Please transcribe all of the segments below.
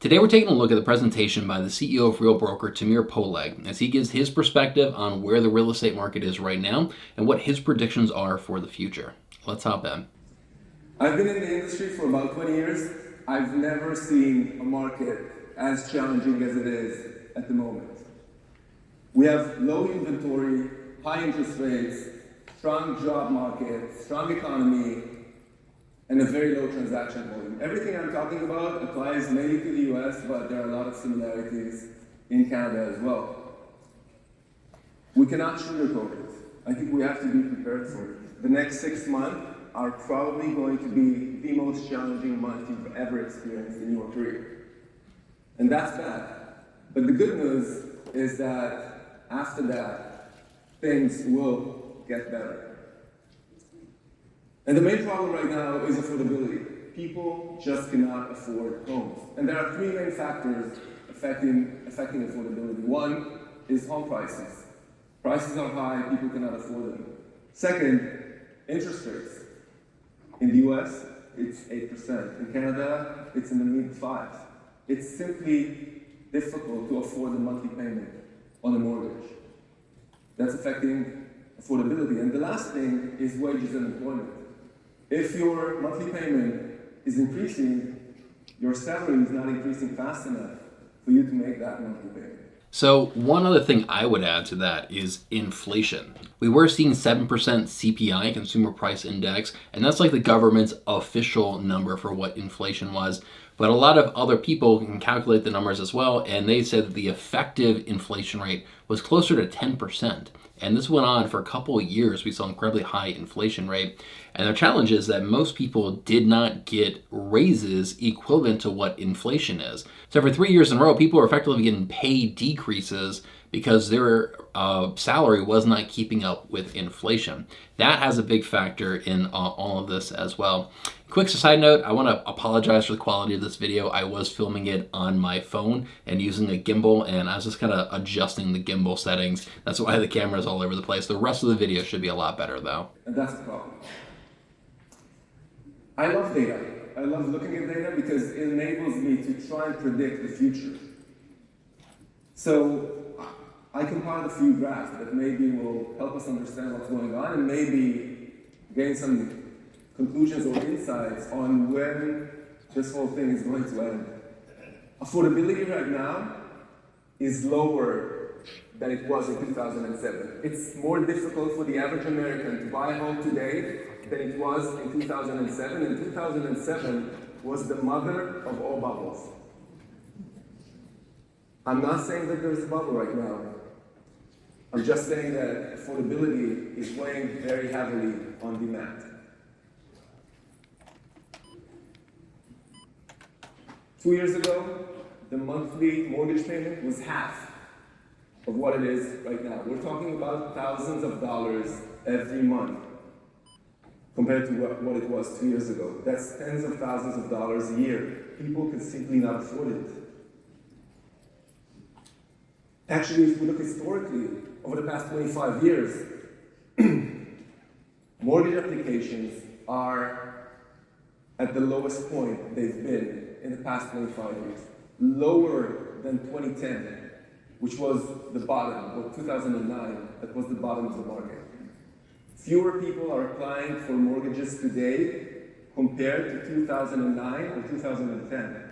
Today we're taking a look at the presentation by the CEO of Real Broker, Tamir Poleg, as he gives his perspective on where the real estate market is right now and what his predictions are for the future. Let's hop in. I've been in the industry for about 20 years. I've never seen a market as challenging as it is at the moment. We have low inventory, high interest rates, strong job market, strong economy, and a very low transaction volume. Everything I'm talking about applies mainly to the US, but there are a lot of similarities in Canada as well. We cannot sugarcoat it. I think we have to be prepared for it. The next 6 months are probably going to be the most challenging month you've ever experienced in your career. And that's bad. But the good news is that after that, things will get better. And the main problem right now is affordability. People just cannot afford homes. And there are three main factors affecting affordability. One is home prices. Prices are high, people cannot afford them. Second, interest rates. In the US, it's 8%. In Canada, it's in the mid-5s. It's simply difficult to afford a monthly payment on a mortgage. That's affecting affordability. And the last thing is wages and employment. If your monthly payment is increasing, your salary is not increasing fast enough for you to make that monthly payment. So one other thing I would add to that is inflation. We were seeing 7% CPI, Consumer Price Index, and that's like the government's official number for what inflation was. But a lot of other people can calculate the numbers as well, and they said that the effective inflation rate was closer to 10%. And this went on for a couple of years. We saw an incredibly high inflation rate. And the challenge is that most people did not get raises equivalent to what inflation is. So for 3 years in a row, people were effectively getting pay decreases because their salary was not keeping up with inflation. That has a big factor in all of this as well. Quick side note, I want to apologize for the quality of this video. I was filming it on my phone and using a gimbal, and I was just kind of adjusting the gimbal settings. That's why the camera is all over the place. The rest of the video should be a lot better though. And that's the problem. I love data. I love looking at data because it enables me to try and predict the future. So I compiled a few graphs that maybe will help us understand what's going on and maybe gain some conclusions or insights on when this whole thing is going to end. Affordability right now is lower than it was in 2007. It's more difficult for the average American to buy a home today than it was in 2007. And 2007 was the mother of all bubbles. I'm not saying that there's a bubble right now. I'm just saying that affordability is weighing very heavily on demand. 2 years ago, the monthly mortgage payment was half of what it is right now. We're talking about thousands of dollars every month compared to what it was 2 years ago. That's tens of thousands of dollars a year. People can simply not afford it. Actually, if we look historically, over the past 25 years, mortgage applications are at the lowest point they've been in the past 25 years. Lower than 2010, which was the bottom, or 2009, that was the bottom of the market. Fewer people are applying for mortgages today compared to 2009 or 2010.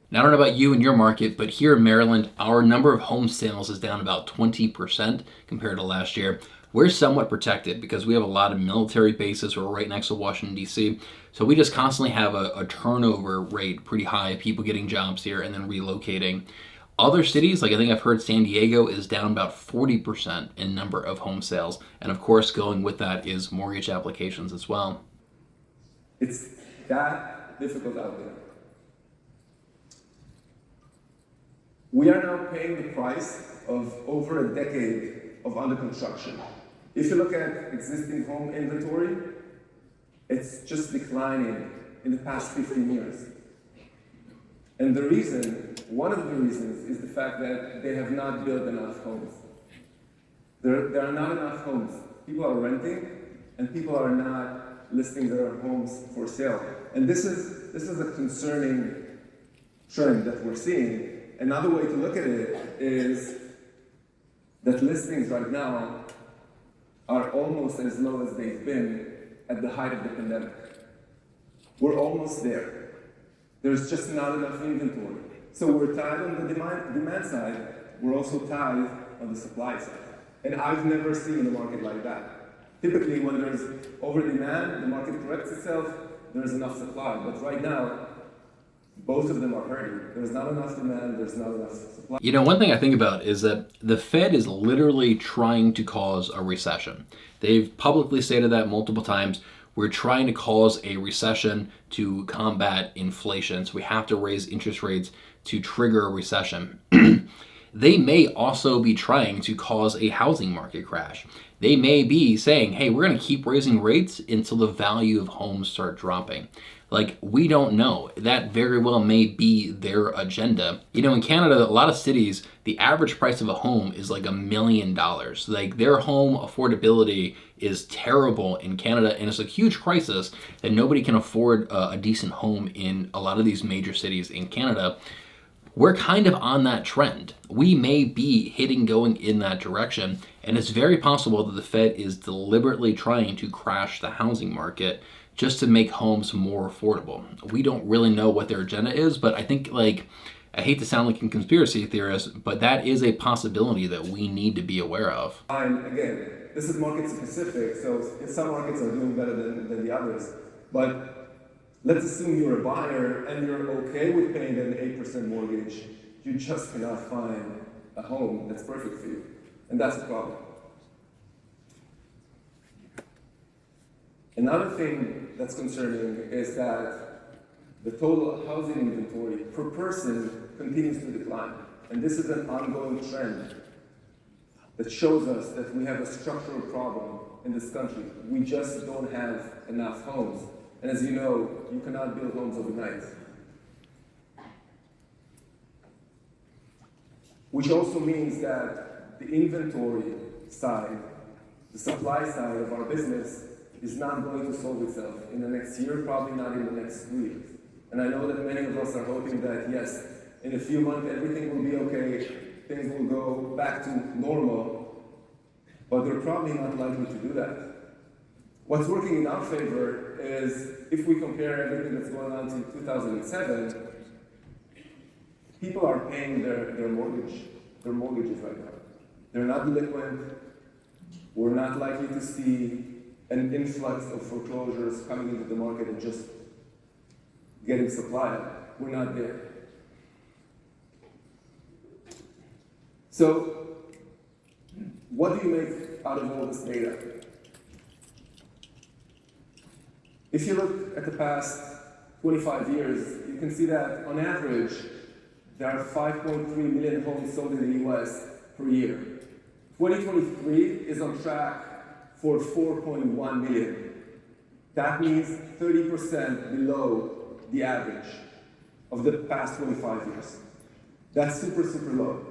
Now, I don't know about you and your market, but here in Maryland, our number of home sales is down about 20% compared to last year. We're somewhat protected because we have a lot of military bases. We're right next to Washington, D.C. So we just constantly have a turnover rate pretty high, people getting jobs here and then relocating. Other cities, like I think I've heard San Diego, is down about 40% in number of home sales. And of course, going with that is mortgage applications as well. It's that difficult out there. We are now paying the price of over a decade of under construction. If you look at existing home inventory, it's just declining in the past 15 years. And one of the reasons is the fact that they have not built enough homes. There are not enough homes. People are renting, and people are not listing their homes for sale. And this is a concerning trend that we're seeing. Another way to look at it is that listings right now are almost as low as they've been at the height of the pandemic. We're almost there. There's just not enough inventory. So we're tied on the demand side, we're also tied on the supply side. And I've never seen a market like that. Typically when there's over demand, the market corrects itself, there's enough supply. But right now, both of them are hurting. There's not enough demand, there's not enough supply. You know, one thing I think about is that the Fed is literally trying to cause a recession. They've publicly stated that multiple times. We're trying to cause a recession to combat inflation. So we have to raise interest rates to trigger a recession. They may also be trying to cause a housing market crash. They may be saying, hey, we're going to keep raising rates until the value of homes start dropping. Like, we don't know. That very well may be their agenda. You know, in Canada, a lot of cities, the average price of a home is like $1 million. Like, their home affordability is terrible in Canada, and it's a huge crisis that nobody can afford a decent home in a lot of these major cities in Canada. We're kind of on that trend. We may be going in that direction, and it's very possible that the Fed is deliberately trying to crash the housing market just to make homes more affordable. We don't really know what their agenda is, but I think, like, I hate to sound like a conspiracy theorist, but that is a possibility that we need to be aware of. And again, this is market specific, so some markets are doing better than the others. But let's assume you're a buyer and you're okay with paying an 8% mortgage. You just cannot find a home that's perfect for you. And that's a problem. Another thing that's concerning is that the total housing inventory per person continues to decline. And this is an ongoing trend that shows us that we have a structural problem in this country. We just don't have enough homes. And as you know, you cannot build homes overnight. Which also means that the inventory side, the supply side of our business is not going to solve itself in the next year, probably not in the next 3 years. And I know that many of us are hoping that, yes, in a few months everything will be okay, things will go back to normal, but they're probably not likely to do that. What's working in our favor is, if we compare everything that's going on to 2007, people are paying their mortgages right now. They're not delinquent. We're not likely to see an influx of foreclosures coming into the market and just getting supply. We're not there. So, what do you make out of all this data? If you look at the past 25 years, you can see that on average, there are 5.3 million homes sold in the US per year. 2023 is on track for 4.1 million. That means 30% below the average of the past 25 years. That's super, super low.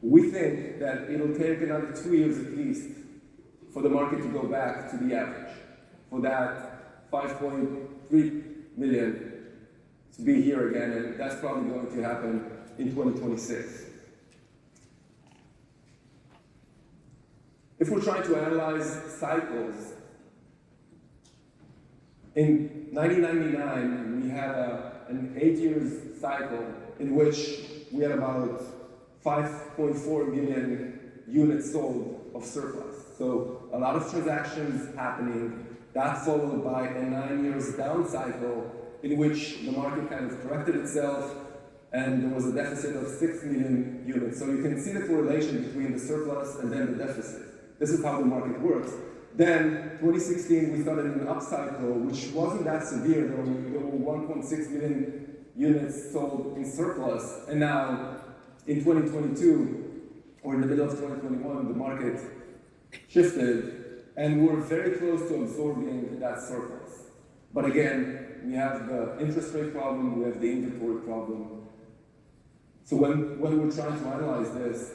We think that it'll take another 2 years at least for the market to go back to the average, for that 5.3 million to be here again, and that's probably going to happen in 2026. If we're trying to analyze cycles, in 1999, we had an 8-year cycle in which we had about 5.4 million units sold of surplus. So a lot of transactions happening. That followed by a 9 years down cycle in which the market kind of corrected itself and there was a deficit of 6 million units. So you can see the correlation between the surplus and then the deficit. This is how the market works. Then, 2016, we started an upcycle, which wasn't that severe. There were 1.6 million units sold in surplus. And now, in 2022, or in the middle of 2021, the market shifted, and we're very close to absorbing that surplus. But again, we have the interest rate problem, we have the inventory problem. So when we're trying to analyze this,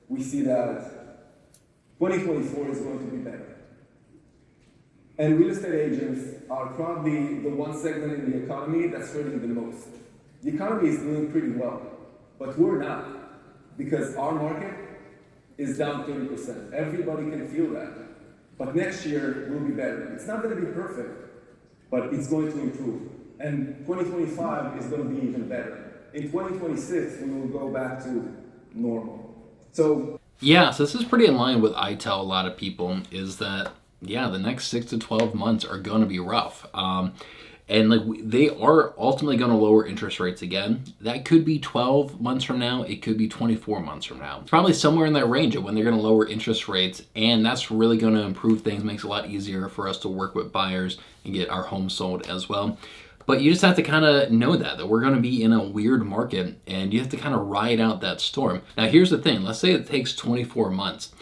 we see that 2024 is going to be better. And real estate agents are probably the one segment in the economy that's hurting the most. the economy is doing pretty well, but we're not, because our market is down 30%. Everybody can feel that. But next year will be better. It's not going to be perfect, but it's going to improve. And 2025 is going to be even better. In 2026, we will go back to normal. So yeah, so this is pretty in line with I tell a lot of people is that, yeah, the next 6 to 12 months are going to be rough. And like they are ultimately going to lower interest rates again. That could be 12 months from now. It could be 24 months from now. It's probably somewhere in that range of when they're going to lower interest rates. And that's really going to improve things, makes it a lot easier for us to work with buyers and get our home sold as well. But you just have to kind of know that we're going to be in a weird market and you have to kind of ride out that storm. Now, here's the thing. Let's say it takes 24 months.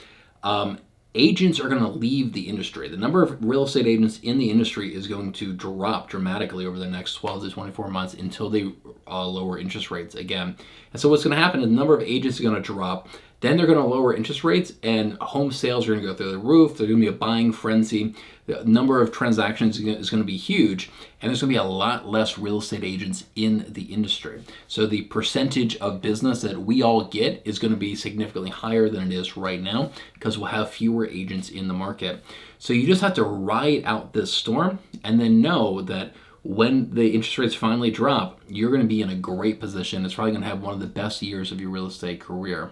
Agents are going to leave the industry. The number of real estate agents in the industry is going to drop dramatically over the next 12 to 24 months until they lower interest rates again. And so what's going to happen is the number of agents are going to drop. Then they're going to lower interest rates and home sales are going to go through the roof. There's going to be a buying frenzy. The number of transactions is going to be huge. And there's going to be a lot less real estate agents in the industry. So the percentage of business that we all get is going to be significantly higher than it is right now because we'll have fewer agents in the market. So you just have to ride out this storm and then know that when the interest rates finally drop, you're going to be in a great position. It's probably going to have one of the best years of your real estate career.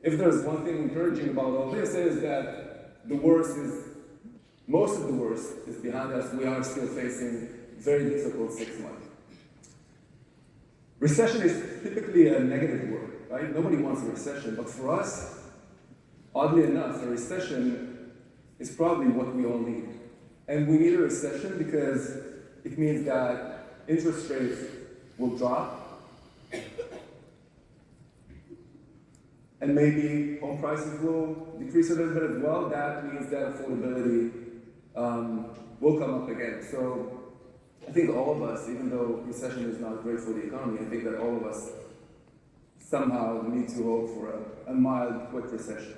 If there's one thing encouraging about all this is that most of the worst is behind us. We are still facing very difficult 6 months. Recession is typically a negative word, right? Nobody wants a recession, but for us, oddly enough, a recession is probably what we all need. And we need a recession because it means that interest rates will drop, and maybe home prices will decrease a little bit as well. That means that affordability will come up again. So I think all of us, even though recession is not great for the economy, I think that all of us somehow need to hope for a mild, quick recession.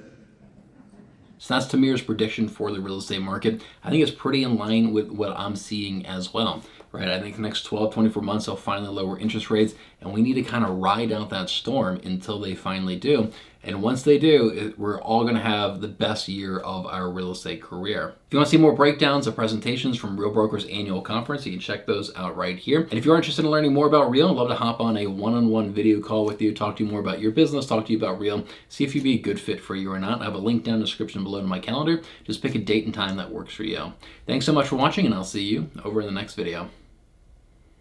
So that's Tamir's prediction for the real estate market. I think it's pretty in line with what I'm seeing as well, right? I think the next 12, 24 months, they'll finally lower interest rates, and we need to kind of ride out that storm until they finally do. And once they do, we're all going to have the best year of our real estate career. If you want to see more breakdowns of presentations from Real Broker's annual conference, you can check those out right here. And if you're interested in learning more about Real, I'd love to hop on a one-on-one video call with you, talk to you more about your business, talk to you about Real, see if you'd be a good fit for you or not. I have a link down in the description below to my calendar. Just pick a date and time that works for you. Thanks so much for watching, and I'll see you over in the next video.